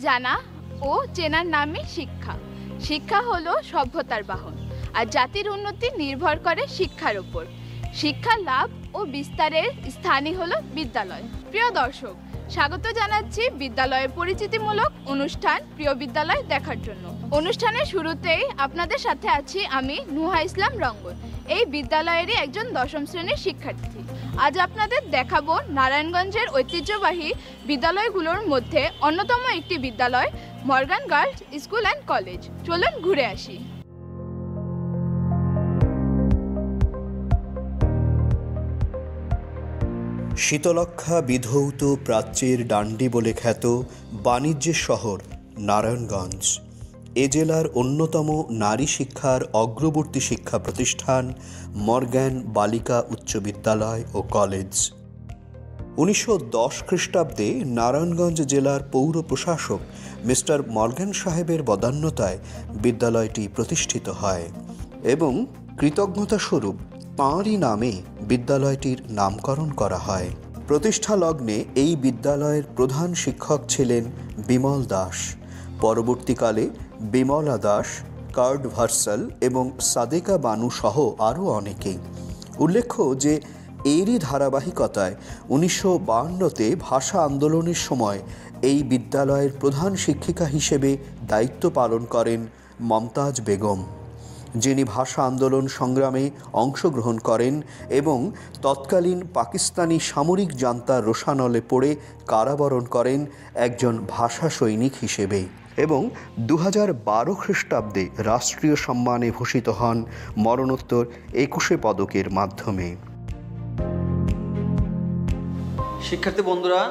জানা ও চেনার নামই শিক্ষা। শিক্ষা হলো সভ্যতার বাহন, আর জাতির উন্নতি নির্ভর করে শিক্ষার উপর। শিক্ষা লাভ ও বিস্তারের স্থানই হলো বিদ্যালয়। প্রিয় দর্শক, স্বাগত জানাচ্ছি বিদ্যালয়ের পরিচিতিমূলক অনুষ্ঠান প্রিয় বিদ্যালয় দেখার জন্য। অনুষ্ঠানের শুরুতেই আপনাদের সাথে আছি আমি নুহা ইসলাম রঙ্গন, এই বিদ্যালয়েরই একজন দশম শ্রেণীর শিক্ষার্থী। আজ আপনাদের দেখাবো নারায়ণগঞ্জের ঐতিহ্যবাহী বিদ্যালয়গুলোর মধ্যে অন্যতম একটি বিদ্যালয় Morgan girls school and college. চলুন ঘুরে আসি। শীতলক্ষা বিধৌত প্রাচ্যের ডান্ডি বলে খ্যাত বাণিজ্যের শহর নারায়ণগঞ্জ এ জেলার অন্যতম নারী শিক্ষার অগ্রবর্তী শিক্ষা প্রতিষ্ঠান মর্গ্যান বালিকা উচ্চ বিদ্যালয় ও কলেজ। 1910 খ্রিস্টাব্দে নারায়ণগঞ্জ জেলার পৌর প্রশাসক মিস্টার মর্গ্যান সাহেবের বদান্যতায় বিদ্যালয়টি প্রতিষ্ঠিত হয় এবং কৃতজ্ঞতাস্বরূপ তাঁরই নামে বিদ্যালয়টির নামকরণ করা হয়। প্রতিষ্ঠা লগ্নে এই বিদ্যালয়ের প্রধান শিক্ষক ছিলেন বিমল দাস। পরবর্তীকালে বিমলা দাস, কার্ড ভার্সাল এবং সাদেকা বানু সহ আরও অনেকেই। উল্লেখ্য যে এরই ধারাবাহিকতায় 1952তে ভাষা আন্দোলনের সময় এই বিদ্যালয়ের প্রধান শিক্ষিকা হিসেবে দায়িত্ব পালন করেন মমতাজ বেগম, যিনি ভাষা আন্দোলন সংগ্রামে অংশগ্রহণ করেন এবং তৎকালীন পাকিস্তানি সামরিক জান্তা রোষানলে পড়ে কারাবরণ করেন একজন ভাষা সৈনিক হিসেবে এবং 2012 খ্রিস্টাব্দে রাষ্ট্রীয় সম্মানে ভূষিত হন মরণোত্তর 21 পদকের মাধ্যমে। শিক্ষার্থী বন্ধুরা,